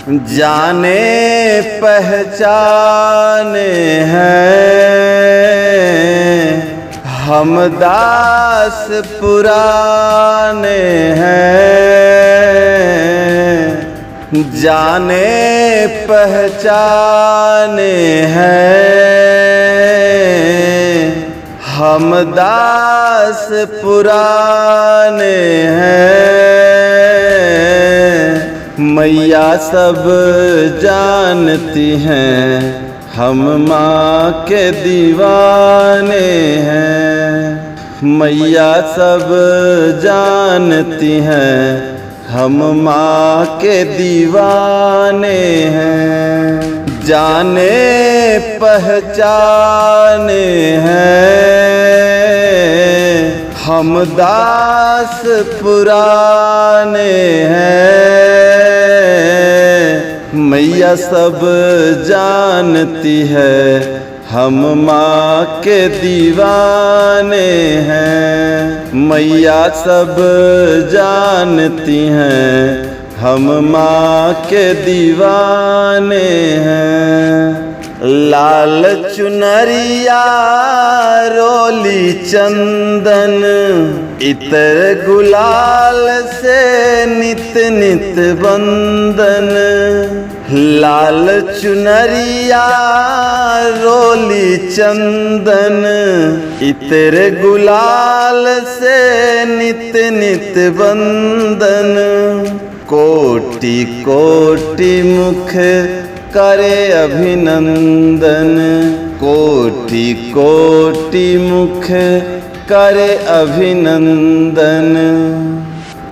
जाने पहचाने हैं हम दास पुराने हैं। जाने पहचाने हैं हम दास पुराने हैं। मैया सब जानती हैं हम माँ के दीवाने हैं। मैया सब जानती हैं हम माँ के दीवाने हैं। जाने पहचाने हैं हम दास पुराने हैं। मैया सब जानती है हम माँ के दीवाने हैं। मैया सब जानती हैं हम माँ के दीवाने हैं। लाल चुनरिया रोली चंदन इतर गुलाल से नित नित बंदन। लाल चुनरिया रोली चंदन इतर गुलाल से नित नित बंदन। कोटि कोटि मुख करे अभिनंदन। कोटि कोटि मुख करे अभिनंदन।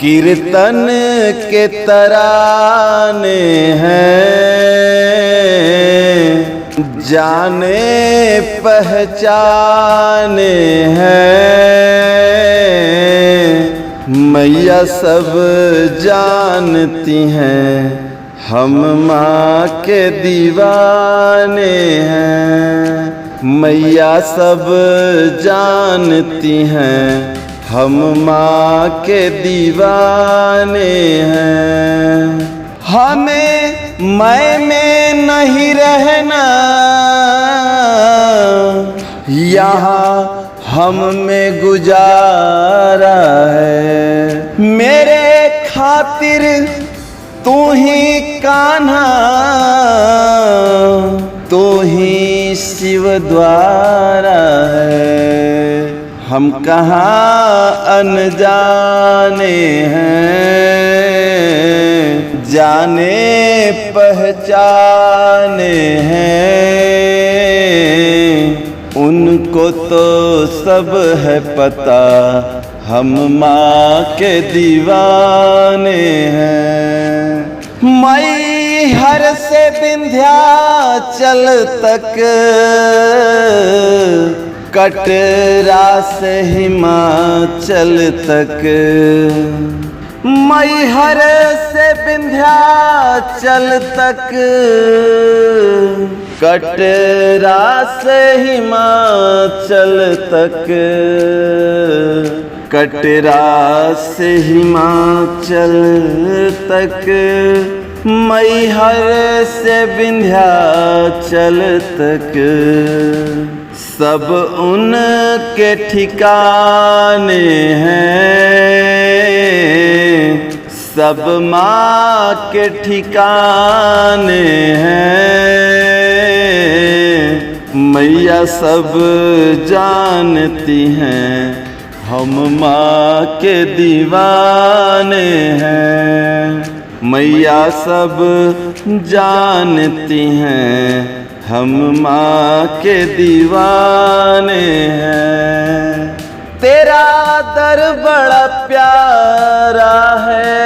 कीर्तन के तराने हैं जाने पहचाने हैं। मैया सब जानती हैं हम माँ के दीवाने हैं। मैया सब जानती हैं हम माँ के दीवाने हैं। हमें मैं में नहीं रहना यहाँ हम में गुजारा है। मेरे खातिर तू ही कान्हा तू ही शिव द्वारा है। हम कहाँ अनजाने हैं जाने पहचाने हैं। उनको तो सब है पता हम माँ के दीवाने हैं। मई हर से विंध्याचल तक कटरा से हिमाचल तक। मई हर से विंध्याचल तक कटरा से हिमाचल तक। कटरा से हिमाचल तक मैहर से विंध्याचल तक। सब उनके ठिकाने हैं सब माँ के ठिकाने हैं। मैया सब जानती हैं हम माँ के दीवाने हैं। मैया सब जानती हैं हम माँ के दीवाने हैं। तेरा दर बड़ा प्यारा है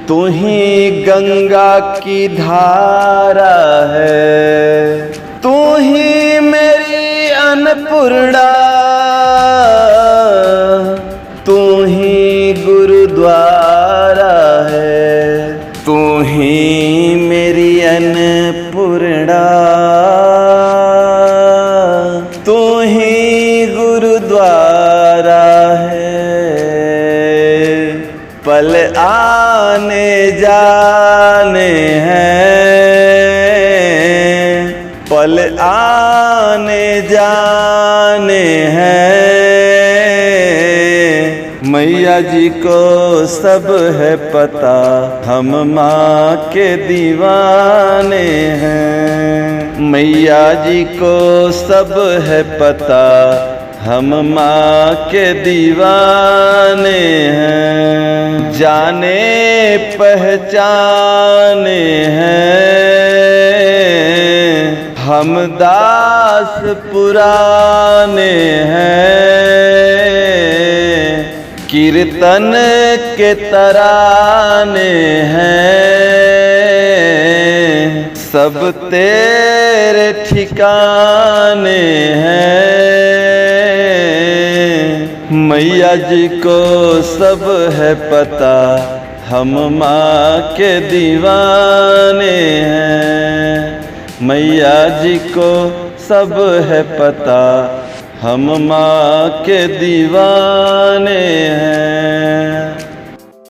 तू ही गंगा की धारा है। तू ही मेरी अन्नपूर्णा तू ही गुरुद्वारा है। तू ही मेरी अन्नपूर्णा तू ही गुरुद्वारा है। पल आने जा पल आने जाने हैं। मैया जी को सब है पता, हम माँ के दीवाने हैं। मैया जी को सब है पता, हम माँ के दीवाने हैं। जाने पहचाने हैं, हम दास पुराने हैं। कीर्तन के तराने हैं, सब तेरे ठिकाने हैं। मैया जी को सब है पता, हम माँ के दीवाने हैं। मैया जी को सब है पता, हम माँ के दीवाने हैं।